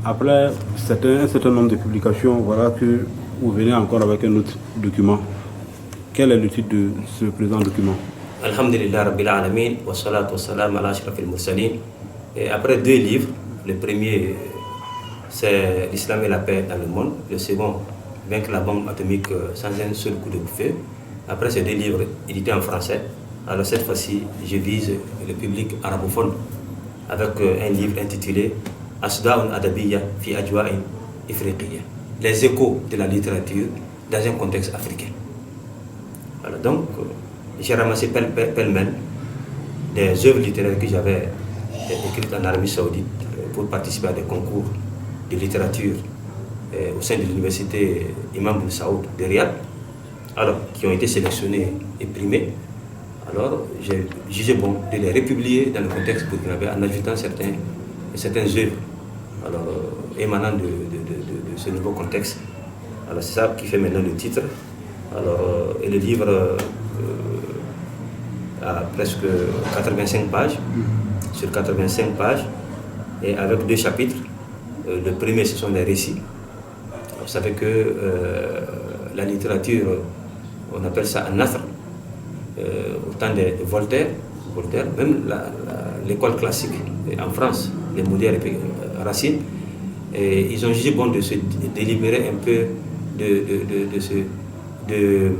Après un certain nombre de publications, voilà que vous venez encore avec un autre document. Quel est le titre de ce présent document? Alhamdulillah Rabbil Alamin, wa salatu wa salam ala ashrafil mursalin. Et après 2 livres, le premier c'est L'Islam et la paix dans le monde, le second, Vaincre la bombe atomique sans un seul coup de feu. Après ces 2 livres édités en français, alors cette fois-ci je vise le public arabophone avec un livre intitulé Asda'un Adabiyya fi Ajwa'in Ifriqiyya, les échos de la littérature dans un contexte africain. Voilà, donc j'ai ramassé pêle-mêle des œuvres littéraires que j'avais écrites en Arabie Saoudite pour participer à des concours de littérature au sein de l'université Imam Bin Saoud de Riyad, alors qui ont été sélectionnés et primés. Alors j'ai jugé bon de les republier dans le contexte burkinabé en ajoutant certaines œuvres alors, émanant de ce nouveau contexte. Alors c'est ça qui fait maintenant le titre. Alors, et le livre a presque 85 pages, sur 85 pages, et avec 2 chapitres. Le premier, ce sont les récits. Vous savez que la littérature, on appelle ça un nasr. Au temps de Voltaire, même l'école classique en France, les Molières et Racine, et ils ont jugé bon de se délibérer un peu de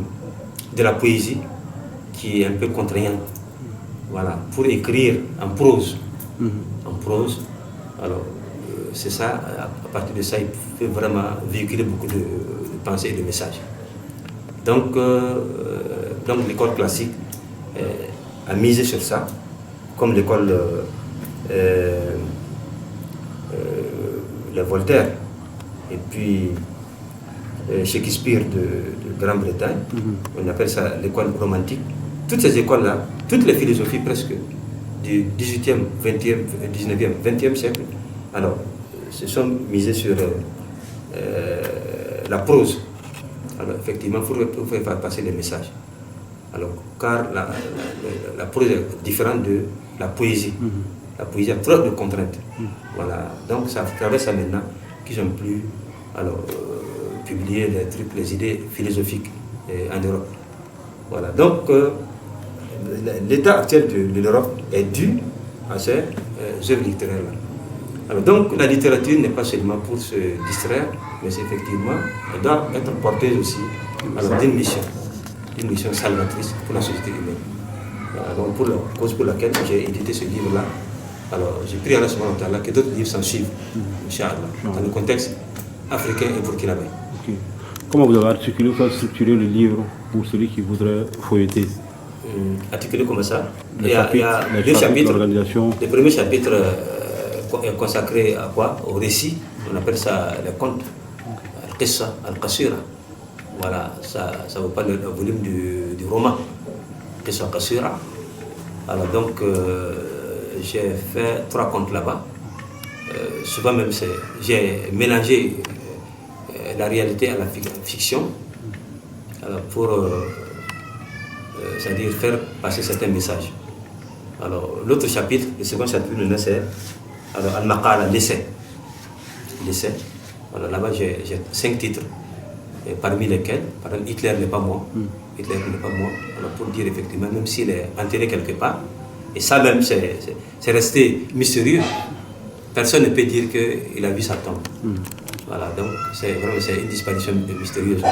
la poésie qui est un peu contraignante. Voilà, pour écrire en prose. En prose, alors c'est ça, à partir de ça, il peut vraiment véhiculer beaucoup de pensées et de messages. Donc l'école classique a misé sur ça, comme l'école le Voltaire et puis Shakespeare de Grande-Bretagne, on appelle ça l'école romantique. Toutes ces écoles-là, toutes les philosophies presque du 18e, 20e, 19e, 20e siècle, alors se sont misées sur la prose. Alors effectivement, il faut faire passer les messages. Alors, car la prose est différente de la poésie. La poésie a trop de contraintes. Voilà. Donc c'est à travers ça maintenant qu'ils ont pu publier les idées philosophiques en Europe. Voilà. Donc l'état actuel de l'Europe est dû à ces œuvres littéraires-là. Alors, donc la littérature n'est pas seulement pour se distraire, mais effectivement, elle doit être porteuse aussi d'une mission salvatrice pour la société humaine. Voilà, donc pour la cause pour laquelle j'ai édité ce livre-là, alors j'ai pris à la subhanahu wa ta'ala que d'autres livres s'en suivent, Inch'Allah, dans le contexte africain et burkinabé. Okay. Comment vous avez structuré le livre pour celui qui voudrait feuilleter? Articulé comme ça. Il y a 2 chapitres. Le premier chapitre est consacré à quoi? Au récit. On appelle ça les contes. Al-Qissa, Al-Qasira. Voilà, ça vaut pas le volume du roman. Qissa Qasira. Alors donc, j'ai fait 3 contes là-bas. Souvent même, j'ai mélangé la réalité à la fiction. Alors pour c'est-à-dire faire passer certains messages. Alors l'autre chapitre, le second chapitre, c'est Al-Maqala, l'essai. Alors là-bas j'ai 5 titres, et parmi lesquels, par exemple, Hitler n'est pas moi. Hitler n'est pas moi. Alors pour dire effectivement, même s'il est enterré quelque part, et ça même c'est resté mystérieux, personne ne peut dire qu'il a vu sa tombe. Voilà, donc c'est une disparition mystérieuse.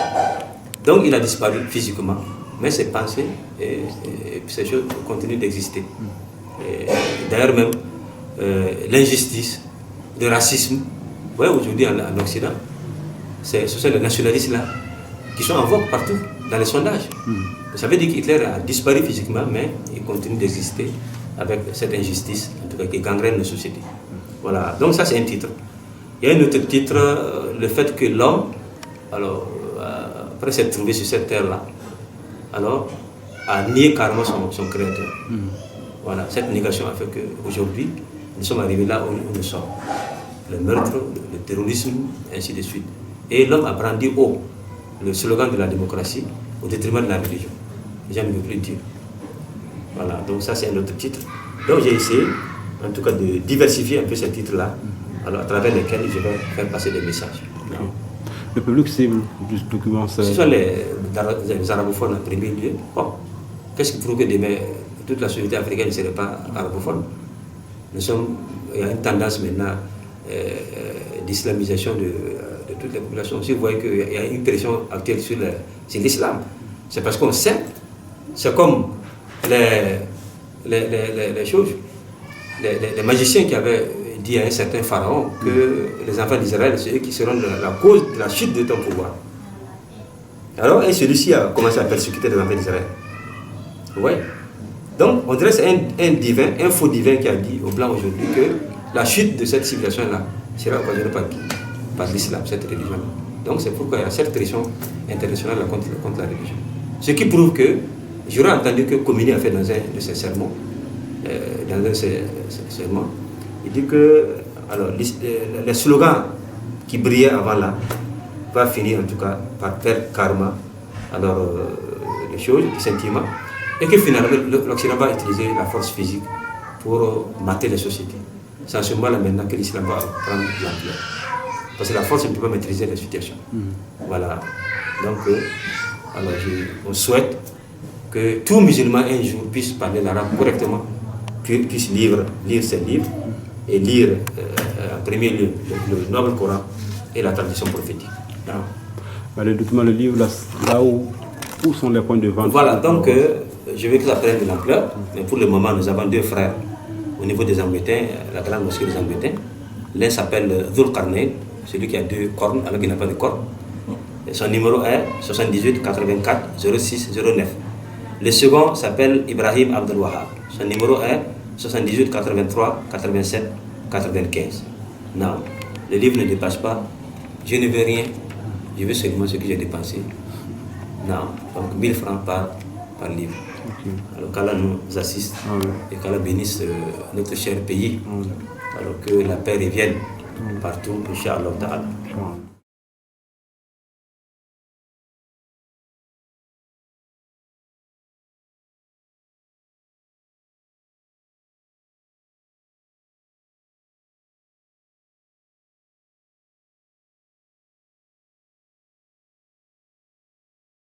Donc il a disparu physiquement, mais ses pensées et ces choses continuent d'exister. D'ailleurs même, l'injustice, le racisme, ouais, aujourd'hui en Occident, ce sont les nationalistes là qui sont en vogue partout, dans les sondages. Ça veut dire qu'Hitler a disparu physiquement, mais il continue d'exister avec cette injustice, en tout cas, qui gangrène nos sociétés. Voilà, donc ça c'est un titre. Il y a un autre titre, le fait que l'homme, alors, après s'être trouvé sur cette terre-là, alors, a nié carrément son créateur. Voilà, cette négation a fait qu'aujourd'hui, nous sommes arrivés là où nous sommes. Le meurtre, le terrorisme, ainsi de suite. Et l'homme a brandi haut le slogan de la démocratie au détriment de la religion. Les gens ne veulent plus le dire. Voilà, donc ça c'est un autre titre. Donc j'ai essayé, en tout cas, de diversifier un peu ces titres-là alors à travers lesquels je vais faire passer des messages. Okay. Le public cible du document, c'est... Ce sont les arabophones en premier lieu. Bon, qu'est-ce qui prouve que demain, toute la société africaine ne serait pas arabophone? Il y a une tendance maintenant d'islamisation de toutes les populations. Si vous voyez qu'il y a une pression actuelle sur l'islam, c'est parce qu'on sait, c'est comme les choses, les magiciens qui avaient dit à un certain pharaon que les enfants d'Israël, c'est eux qui seront la cause de la chute de ton pouvoir. Alors, et celui-ci a commencé à persécuter les enfants d'Israël. Vous voyez? Donc, on dirait que c'est un divin, un faux divin qui a dit aux Blancs aujourd'hui que la chute de cette civilisation-là sera occasionnée par qui? Par l'islam, cette religion-là. Donc, c'est pourquoi il y a cette pression internationale contre la religion. Ce qui prouve que, j'aurais entendu que Khomeini a fait dans un de ses sermons, il dit que alors, les slogans qui brillaient avant là va finir en tout cas par faire karma, alors les choses, les sentiments, et que finalement l'Occident va utiliser la force physique pour mater les sociétés. C'est en ce moment-là maintenant que l'islam va prendre l'ampleur. Parce que la force ne peut pas maîtriser les situations. Voilà. Donc, alors on souhaite que tout musulman un jour puisse parler l'arabe correctement, puisse lire ses livres et lire en premier lieu le noble Coran et la tradition prophétique. Le document, le livre, là où sont les points de vente? Voilà, donc je veux que ça prenne de l'ampleur, mais pour le moment nous avons deux frères au niveau des Ambétains, la grande mosquée des Ambétains. L'un s'appelle Dhul Qarnayn, celui qui a deux cornes alors qu'il n'a pas de cornes. Son numéro est 78 84 06 09. Le second s'appelle Ibrahim Abdel Wahab. Son numéro est 78 83 87 95. Non, le livre ne dépasse pas. Je ne veux rien. Je veux seulement ce que j'ai dépensé. Non, donc 1000 francs par livre. Okay. Alors qu'Allah nous assiste et qu'Allah bénisse notre cher pays. Alors que la paix revienne partout, Inch'Allah.